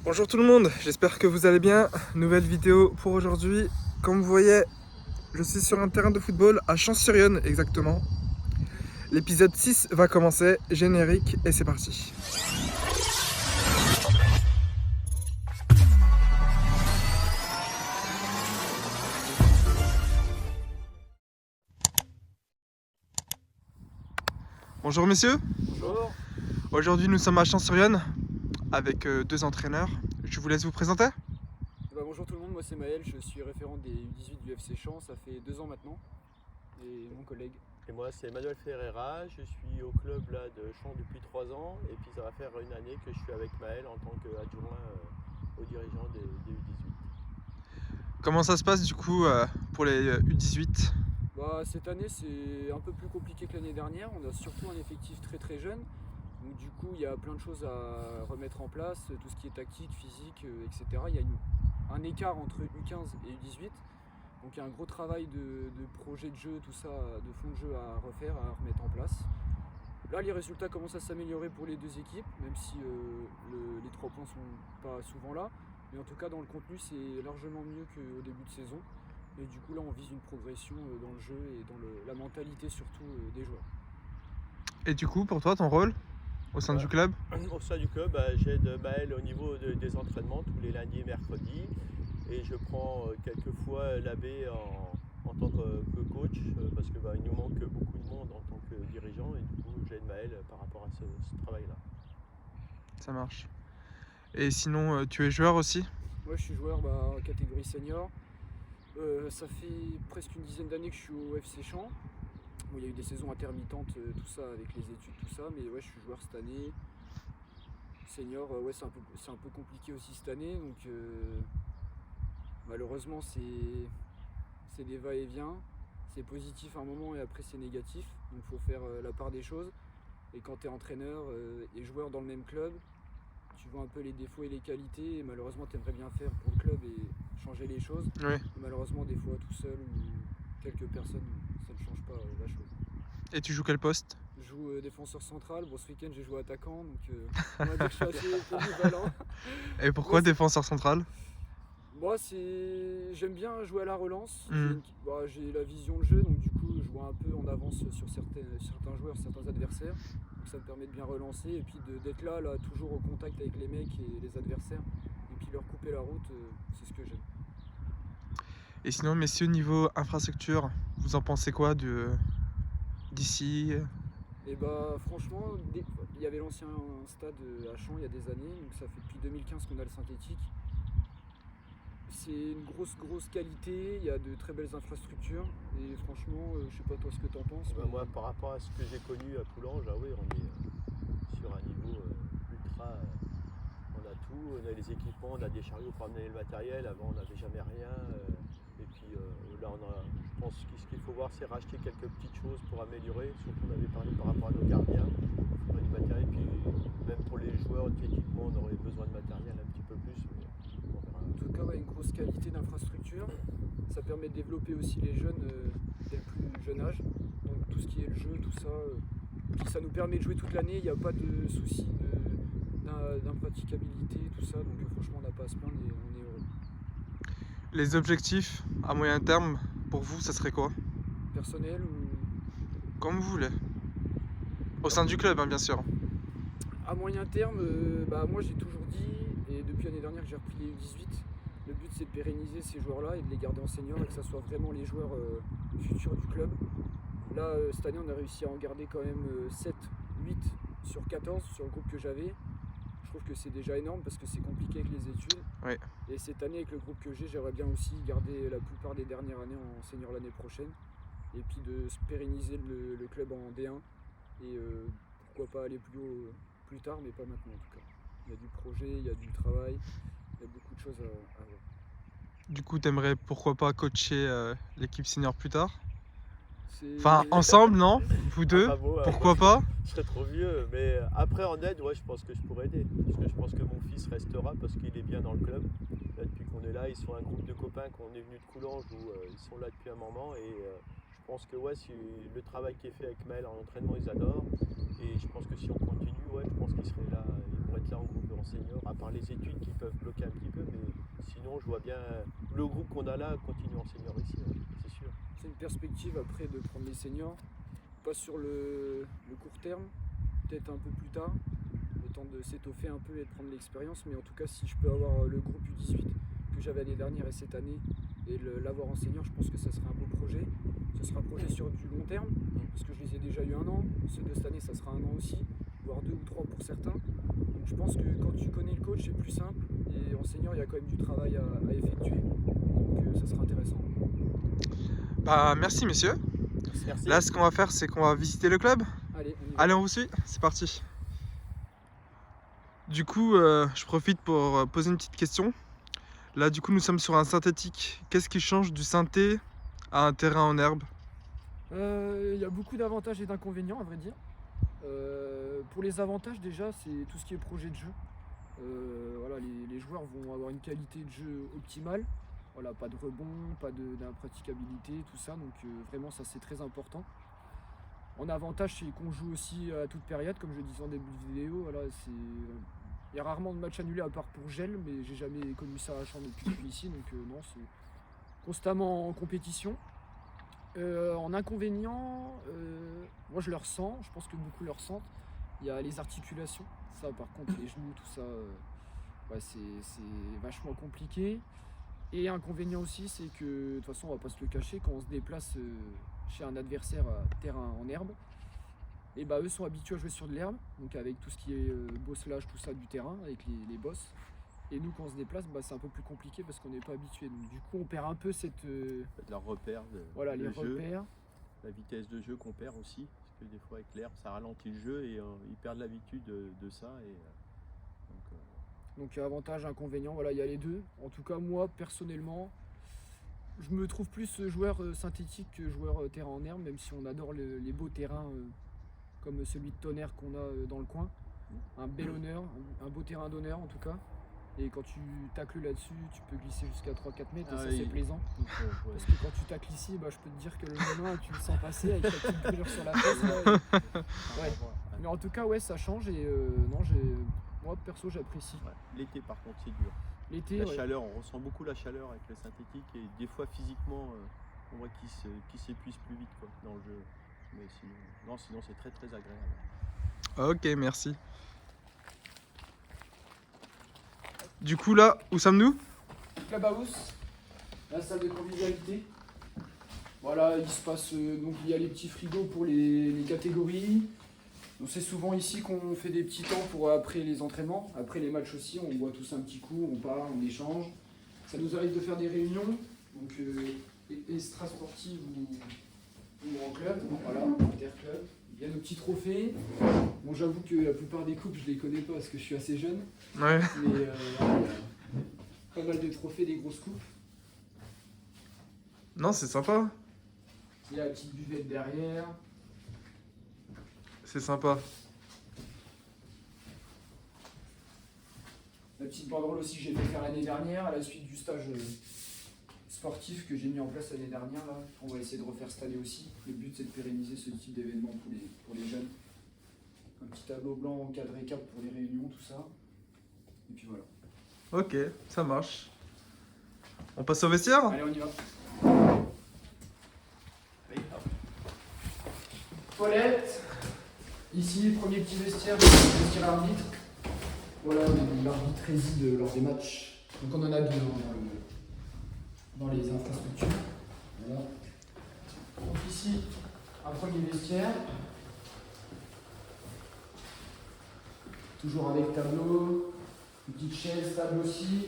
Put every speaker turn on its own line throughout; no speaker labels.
Bonjour tout le monde, j'espère que vous allez bien. Nouvelle vidéo pour aujourd'hui. Comme vous voyez, je suis sur un terrain de football à Champs-sur-Yonne exactement. L'épisode 6 va commencer, générique et c'est parti. Bonjour messieurs.
Bonjour.
Aujourd'hui nous sommes à Champs-sur-Yonne avec deux entraîneurs. Je vous laisse vous présenter.
Bonjour tout le monde, moi c'est Maël, je suis référent des U18 du FC Champs, ça fait 2 ans maintenant. Et mon collègue.
Et moi c'est Manuel Ferreira, je suis au club là, de Champs depuis 3 ans et puis ça va faire une année que je suis avec Maël en tant qu'adjoint au dirigeant des U18.
Comment ça se passe du coup pour les U18?
Cette année c'est un peu plus compliqué que l'année dernière, on a surtout un effectif très jeune. Donc du coup il y a plein de choses à remettre en place, tout ce qui est tactique, physique, etc. Il y a un écart entre U15 et U18. Donc il y a un gros travail de projet de jeu, tout ça, de fond de jeu à refaire, à remettre en place. Là, les résultats commencent à s'améliorer pour les deux équipes, même si les 3 points sont pas souvent là. Mais en tout cas, dans le contenu, c'est largement mieux qu'au début de saison. Et du coup, là, on vise une progression dans le jeu et dans la mentalité surtout des joueurs.
Et du coup, pour toi, ton rôle au sein du club?
Au sein du club, j'aide Maël au niveau des entraînements tous les lundis et mercredis. Et je prends quelquefois l'abbé en tant que coach parce qu'il nous manque beaucoup de monde en tant que dirigeant et du coup j'aide Maël par rapport à ce travail-là.
Ça marche. Et sinon, tu es joueur aussi?
Moi, je suis joueur en catégorie senior. Ça fait presque une dizaine d'années que je suis au FC Champs. Bon, il y a eu des saisons intermittentes, tout ça, avec les études, tout ça, mais ouais, je suis joueur cette année. Senior, ouais, c'est un peu compliqué aussi cette année, donc malheureusement, c'est des va-et-vient. C'est positif à un moment et après c'est négatif, donc il faut faire la part des choses. Et quand tu es entraîneur et joueur dans le même club, tu vois un peu les défauts et les qualités, et malheureusement tu aimerais bien faire pour le club et changer les choses.
Oui.
Et malheureusement, des fois tout seul ou quelques personnes, ça ne change pas la chose.
Et tu joues quel poste?
Je joue défenseur central. Bon, ce week-end j'ai joué attaquant, donc on va dire que je suis assez polyvalent.
Et pourquoi
Ouais,
défenseur central?
moi, j'aime bien jouer à la relance.
Mhm.
J'ai la vision de jeu, donc du coup, je vois un peu en avance sur certains joueurs, certains adversaires. Donc ça me permet de bien relancer et puis d'être là, toujours au contact avec les mecs et les adversaires. Et puis leur couper la route, c'est ce que j'aime.
Et sinon, messieurs, niveau infrastructure, vous en pensez quoi d'ici?
Et franchement, il y avait l'ancien stade à Champs il y a des années, donc ça fait depuis 2015 qu'on a le synthétique. C'est une grosse qualité, il y a de très belles infrastructures et franchement, je sais pas toi ce que t'en penses.
Moi par rapport à ce que j'ai connu à Coulanges, oui, on est sur un niveau ultra. On a tout, on a les équipements, on a des chariots pour amener le matériel, avant on n'avait jamais rien. Et puis là je pense que ce qu'il faut voir c'est racheter quelques petites choses pour améliorer, surtout on avait parlé par rapport à nos gardiens, il faudrait du matériel, puis même pour les joueurs d'équipement on aurait besoin de matériel un petit peu plus. Mais on verra.
En tout cas, une grosse qualité d'infrastructure, ça permet de développer aussi les jeunes dès le plus jeune âge, donc tout ce qui est le jeu, tout ça. Puis ça nous permet de jouer toute l'année, il n'y a pas de soucis d'impraticabilité, tout ça, donc franchement on n'a pas à se plaindre et on est heureux.
Les objectifs à moyen terme, pour vous, ça serait quoi?
Personnel ou
Comme vous voulez. Au sein du club, hein, bien sûr.
à moyen terme, moi j'ai toujours dit, et depuis l'année dernière que j'ai repris les U18, le but c'est de pérenniser ces joueurs-là et de les garder en senior et que ça soit vraiment les joueurs futurs du club. Là, cette année, on a réussi à en garder quand même 7, 8 sur 14 sur le groupe que j'avais. Je trouve que c'est déjà énorme parce que c'est compliqué avec les études.
Ouais.
Et cette année, avec le groupe que j'ai, j'aimerais bien aussi garder la plupart des dernières années en senior l'année prochaine. Et puis de se pérenniser le club en D1. Et pourquoi pas aller plus haut plus tard, mais pas maintenant en tout cas. Il y a du projet, il y a du travail, il y a beaucoup de choses à voir.
Du coup, t'aimerais pourquoi pas coacher l'équipe senior plus tard?
C'est...
Enfin, ensemble, non? Vous deux?
Pas beau,
Pourquoi
moi,
pas?
je serais trop vieux, mais après en aide, je pense que je pourrais aider. Parce que je pense que mon fils restera parce qu'il est bien dans le club. Là, depuis qu'on est là, ils sont un groupe de copains qu'on est venu de Coulanges où ils sont là depuis un moment et je pense que si le travail qui est fait avec Maël en entraînement, ils adorent. Et je pense que si on continue, je pense qu'ils seraient là, ils vont être là en groupe en senior. Après, par les études qui peuvent bloquer un petit peu, mais sinon je vois bien le groupe qu'on a là continuer en senior ici, ouais, c'est sûr.
C'est une perspective après de prendre les seniors, pas sur le court terme, peut-être un peu plus tard, le temps de s'étoffer un peu et de prendre l'expérience, mais en tout cas si je peux avoir le groupe U18 que j'avais l'année dernière et cette année et l'avoir en senior, je pense que ça serait un beau projet. Ce sera un projet sur du long terme, parce que je les ai déjà eu 1 an, ceux de cette année ça sera 1 an aussi, voire 2 ou 3 pour certains. Donc je pense que quand tu connais le coach c'est plus simple, et en senior il y a quand même du travail à effectuer, donc ça sera intéressant.
Bah merci messieurs.
Merci.
Là ce qu'on va faire c'est qu'on va visiter le club.
Allez, on y va.
Allez on vous suit, c'est parti. Du coup je profite pour poser une petite question. Là du coup nous sommes sur un synthétique. Qu'est-ce qui change du synthé à un terrain en herbe?
Il y a beaucoup d'avantages et d'inconvénients à vrai dire. Pour les avantages déjà c'est tout ce qui est projet de jeu. Voilà, les joueurs vont avoir une qualité de jeu optimale. Voilà, pas de rebond, pas d'impraticabilité, tout ça, donc vraiment ça c'est très important. En avantage c'est qu'on joue aussi à toute période, comme je disais en début de vidéo. Voilà, il y a rarement de matchs annulés à part pour gel, mais j'ai jamais connu ça à Champ depuis que je suis ici, donc non, c'est constamment en compétition. En inconvénient, moi je le ressens, je pense que beaucoup le ressentent. Il y a les articulations, ça par contre les genoux, tout ça, ouais, c'est vachement compliqué. Et inconvénient aussi, c'est que de toute façon on va pas se le cacher, quand on se déplace chez un adversaire à terrain en herbe, et bah eux sont habitués à jouer sur de l'herbe, donc avec tout ce qui est bosselage, tout ça du terrain, avec les bosses. Et nous quand on se déplace, bah, c'est un peu plus compliqué parce qu'on n'est pas habitué. Donc du coup on perd un peu cette...
Leur repère
voilà,
de
les
jeu,
repères.
la vitesse de jeu qu'on perd aussi, parce que des fois avec l'herbe ça ralentit le jeu et ils perdent l'habitude de ça.
Donc avantage, inconvénient, voilà, il y a les deux. En tout cas moi personnellement, je me trouve plus joueur synthétique que joueur terrain en herbe, même si on adore les beaux terrains comme celui de Tonnerre qu'on a dans le coin. Un bel honneur, un beau terrain d'honneur en tout cas. Et quand tu tacles là-dessus, tu peux glisser jusqu'à 3-4 mètres et
Ah
ça
oui.
c'est plaisant.
Ouais.
Parce que quand tu tacles ici, bah, je peux te dire que le moment tu le sens passer avec la petite brûlure sur la fesse. Là, ouais. Mais en tout cas ouais ça change et non, moi perso j'apprécie.
Ouais. L'été par contre c'est dur.
L'été,
La
ouais.
chaleur, on ressent beaucoup la chaleur avec le synthétique et des fois physiquement on voit qu'il s'épuise plus vite quoi, dans le jeu. Mais sinon c'est très très agréable.
Ok merci. Du coup là, où sommes-nous?
Clubhouse, la salle de convivialité. Voilà, il se passe donc il y a les petits frigos pour les catégories. Donc c'est souvent ici qu'on fait des petits temps pour après les entraînements, après les matchs aussi, on boit tous un petit coup, on parle, on échange. Ça nous arrive de faire des réunions, donc extra sportives ou en club, voilà, interclub. Il y a nos petits trophées. Bon, j'avoue que la plupart des coupes, je les connais pas parce que je suis assez jeune.
Ouais.
Mais voilà, il y a pas mal de trophées, des grosses coupes.
Non, c'est sympa.
Il y a la petite buvette derrière.
C'est sympa.
La petite banderole aussi que j'ai fait faire l'année dernière à la suite du stage sportif que j'ai mis en place l'année dernière. Là. On va essayer de refaire cette année aussi. Le but c'est de pérenniser ce type d'événement pour les jeunes. Un petit tableau blanc encadré cap pour les réunions, tout ça. Et puis voilà.
Ok, ça marche. On passe au vestiaire?
Allez, on y va. Toilette. Ici, premier petit vestiaire, le vestiaire arbitre. Voilà, l'arbitre réside lors des matchs. Donc on en a deux dans les infrastructures. Voilà. Donc ici, un premier vestiaire. Toujours avec tableau, une petite chaise, table aussi.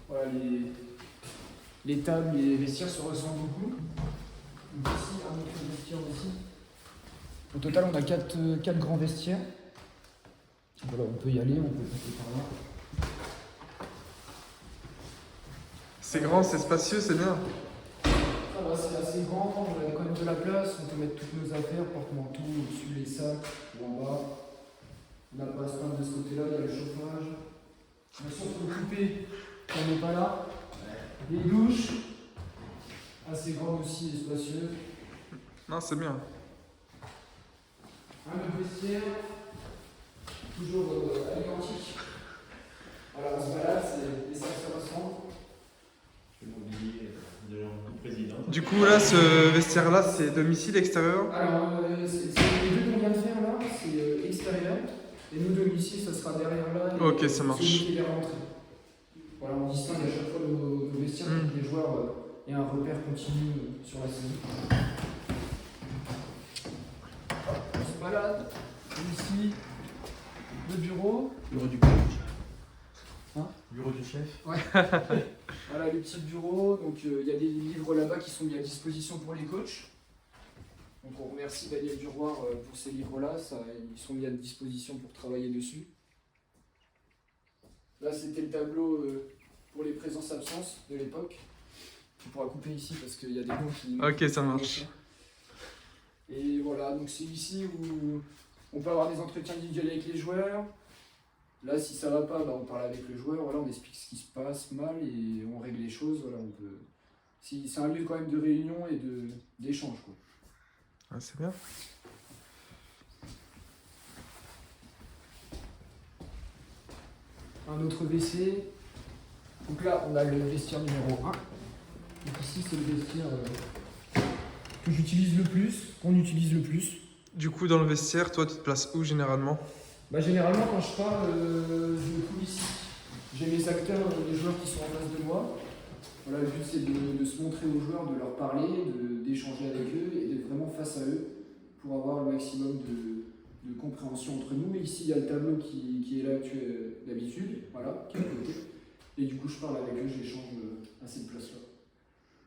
Voilà, les tables et les vestiaires se ressemblent beaucoup. Donc ici, un autre vestiaire aussi. Au total, on a 4 grands vestiaires. Voilà, on peut y aller, on peut passer par là.
C'est grand, c'est spacieux, c'est bien.
Ça va, c'est assez grand, on a quand même de la place, on peut mettre toutes nos affaires, porte-manteau, au-dessus les sacs, ou en bas. On a le passe-pain de ce côté-là, il y a le chauffage. La source occupée, on n'est pas là. Les douches, assez grandes aussi et spacieuses.
Non, c'est bien.
Un autre vestiaire, toujours à l'identique
Du coup, là, ce vestiaire-là, c'est domicile extérieur.
Alors, c'est les deux qu'on vient de faire là, c'est extérieur. Et nous, domicile, ça sera derrière là. Et
Ok, ça marche.
celui qui est vers l'entrée. Voilà, on distingue à chaque fois nos vestiaires pour que les joueurs aient un repère continu sur la saison. On se balade. Ici, le bureau.
Bureau du coach.
Hein?
Bureau du chef.
Ouais. Voilà le petit bureau. Donc il y a des livres là-bas qui sont mis à disposition pour les coachs. Donc on remercie Daniel Duroir pour ces livres-là. Ils sont mis à disposition pour travailler dessus. Là c'était le tableau pour les présences-absences de l'époque. Tu pourras couper ici parce qu'il y a des noms qui...
Ok, ça marche.
Et voilà, donc c'est ici où on peut avoir des entretiens individuels avec les joueurs. Là, si ça va pas, on parle avec le joueur, voilà, on explique ce qui se passe mal et on règle les choses. Voilà, on peut... C'est un lieu quand même de réunion et d'échange, quoi.
Ah, c'est bien.
Un autre WC. Donc là, on a le vestiaire numéro 1. Donc ici, c'est le vestiaire que j'utilise le plus, qu'on utilise le plus.
Du coup, dans le vestiaire, toi, tu te places où généralement?
Généralement, quand je parle, je coule ici. J'ai mes acteurs, les joueurs qui sont en face de moi. Voilà, le but, c'est de se montrer aux joueurs, de leur parler, d'échanger avec eux et d'être vraiment face à eux pour avoir le maximum de compréhension entre nous. Et ici, il y a le tableau qui est là d'habitude, voilà, qui est à côté. Et du coup, je parle avec eux, j'échange à cette place-là.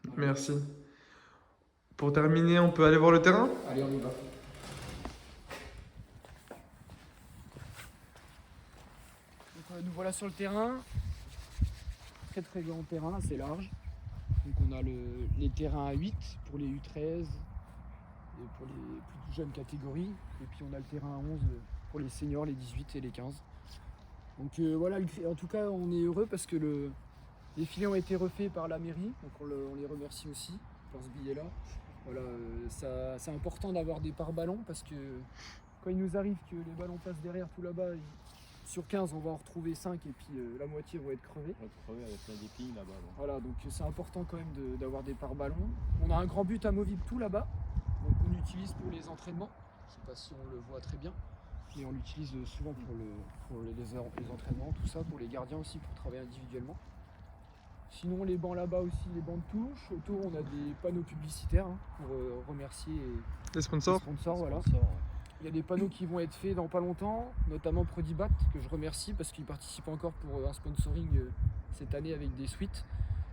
Voilà.
Merci. Pour terminer, on peut aller voir le terrain?
Allez, on y va. Donc, nous voilà sur le terrain. Très très grand terrain, assez large. Donc on a les terrains à 8 pour les U13 et pour les plus jeunes catégories. Et puis on a le terrain à 11 pour les seniors, les 18 et les 15. Donc voilà, en tout cas on est heureux parce que les filets ont été refaits par la mairie. Donc on les remercie aussi pour ce billet-là. Voilà, c'est important d'avoir des pare-ballons parce que quand il nous arrive que les ballons passent derrière tout là-bas, sur 15 on va en retrouver 5 et puis la moitié vont être crevés.
On va être crevé avec plein d'épines là-bas. Bon.
Voilà, donc c'est important quand même d'avoir des pare-ballons. On a un grand but amovible tout là-bas, donc on l'utilise pour les entraînements. Je sais pas si on le voit très bien, mais on l'utilise souvent pour les entraînements, tout ça, pour les gardiens aussi, pour travailler individuellement. Sinon les bancs là-bas aussi, les bancs de touche. Autour on a des panneaux publicitaires pour remercier
Les sponsors?
les sponsors. Voilà. Il y a des panneaux qui vont être faits dans pas longtemps, notamment Prodibat, que je remercie parce qu'il participe encore pour un sponsoring cette année avec des suites.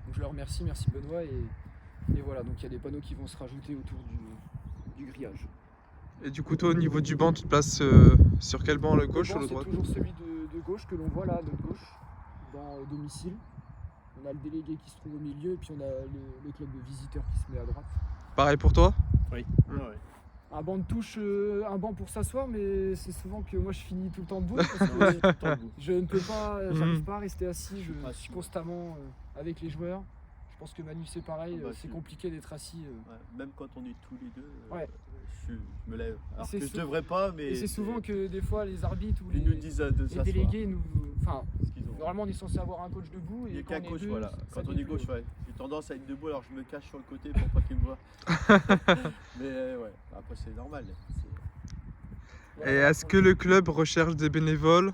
Donc je le remercie, merci Benoît. Et voilà, donc il y a des panneaux qui vont se rajouter autour du grillage.
Et du coup, toi, au niveau du banc, tu te places sur quel banc, le gauche ou le droit?
C'est toujours celui de gauche que l'on voit là, à notre gauche, dans domicile. On a le délégué qui se trouve au milieu et puis on a le club de visiteurs qui se met à droite.
Pareil pour toi?
Oui. Ouais.
Un banc de touche, un banc pour s'asseoir, mais c'est souvent que moi je finis tout le temps debout. Parce que je ne peux pas, j'arrive pas à rester assis, je suis constamment avec les joueurs. Je pense que Manu c'est pareil, c'est compliqué d'être assis.
Ouais, même quand on est tous les deux,
ouais.
je me lève. Alors que je
ne
devrais pas, mais.
Et c'est souvent que des fois les arbitres ou
ils nous disent de
les délégués nous. Enfin,
ont...
normalement on est censé avoir un coach debout.
Il n'y a qu'un coach,
deux,
voilà. Quand on est gauche, ouais. J'ai tendance à être debout, alors je me cache sur le côté pour pas qu'il me voit. Mais ouais, après c'est normal.
Et est-ce que le club recherche des bénévoles?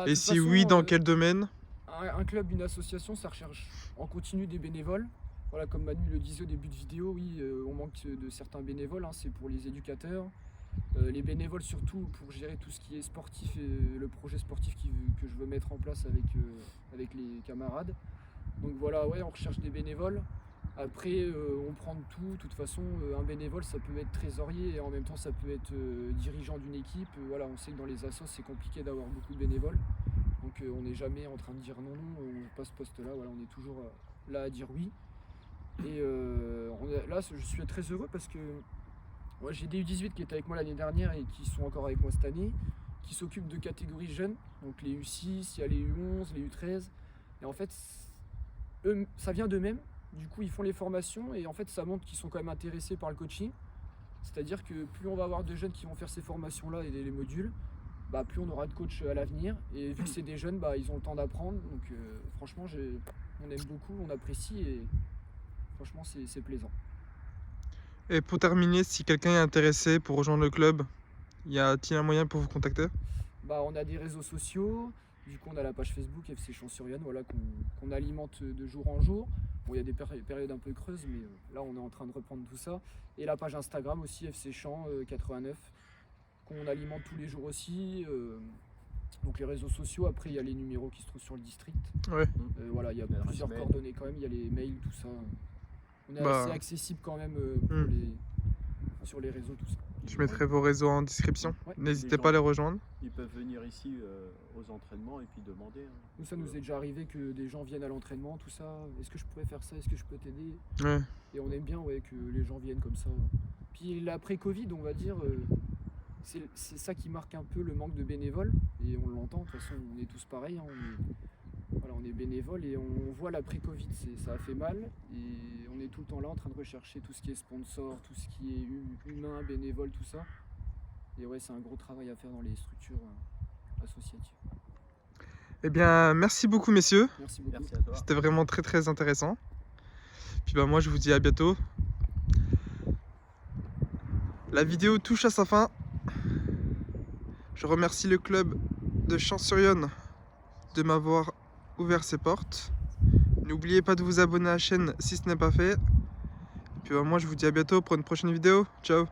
Et si façon, oui, dans quel domaine?
Un club, une association, ça recherche en continu des bénévoles. Voilà, comme Manu le disait au début de vidéo, oui, on manque de certains bénévoles, hein, c'est pour les éducateurs. Les bénévoles surtout pour gérer tout ce qui est sportif et le projet sportif que je veux mettre en place avec les camarades. Donc voilà, ouais, on recherche des bénévoles. Après, on prend de tout. De toute façon, un bénévole, ça peut être trésorier et en même temps, ça peut être dirigeant d'une équipe. Voilà, on sait que dans les assos, c'est compliqué d'avoir beaucoup de bénévoles. Donc on n'est jamais en train de dire non, on passe ce poste-là. Voilà, on est toujours là à dire oui. Et là, je suis très heureux parce que ouais, j'ai des U18 qui étaient avec moi l'année dernière et qui sont encore avec moi cette année, qui s'occupent de catégories jeunes, donc les U6, il y a les U11, les U13. Et en fait, eux, ça vient d'eux-mêmes. Du coup, ils font les formations et en fait, ça montre qu'ils sont quand même intéressés par le coaching. C'est-à-dire que plus on va avoir de jeunes qui vont faire ces formations-là et les modules, bah, plus on aura de coachs à l'avenir. Et vu que c'est des jeunes, bah, ils ont le temps d'apprendre. Donc franchement, on aime beaucoup, on apprécie. franchement c'est plaisant.
Et pour terminer, si quelqu'un est intéressé pour rejoindre le club, y a-t-il un moyen pour vous contacter?
Bah, on a des réseaux sociaux, du coup on a la page Facebook FC Champs-sur-Yonne, voilà, qu'on alimente de jour en jour. Bon, il y a des périodes un peu creuses, mais là on est en train de reprendre tout ça. Et la page Instagram aussi, FC Champs 89, qu'on alimente tous les jours aussi. Donc les réseaux sociaux, après il y a les numéros qui se trouvent sur le district.
Ouais.
Voilà, il y a
L'adresse
plusieurs
mail.
coordonnées quand même, il y a les mails, tout ça. On est
Bah,
assez accessible quand même sur les réseaux, tout ça.
Je mettrai vos réseaux en description.
Ouais.
N'hésitez
Les
pas à les
gens-
rejoindre.
Ils peuvent venir ici aux entraînements et puis demander. Hein.
Nous, ça nous est déjà arrivé que des gens viennent à l'entraînement, tout ça. Est-ce que je pourrais faire ça? Est-ce que je peux t'aider?
Ouais.
Et on aime bien ouais, que les gens viennent comme ça. Puis l'après-Covid, on va dire, c'est ça qui marque un peu le manque de bénévoles. Et on l'entend, de toute façon, on est tous pareils. Hein, on est bénévoles et on voit l'après-Covid, ça a fait mal. Et on est tout le temps là en train de rechercher tout ce qui est sponsor, tout ce qui est humain, bénévole, tout ça. Et ouais, c'est un gros travail à faire dans les structures associatives.
Eh bien, merci beaucoup, messieurs.
Merci beaucoup.
Merci à toi.
C'était vraiment très très intéressant. Puis bah moi je vous dis à bientôt. La vidéo touche à sa fin. Je remercie le club de Champs-sur-Yonne de m'avoir ouvert ses portes. N'oubliez pas de vous abonner à la chaîne si ce n'est pas fait. Puis bah moi je vous dis à bientôt pour une prochaine vidéo. Ciao.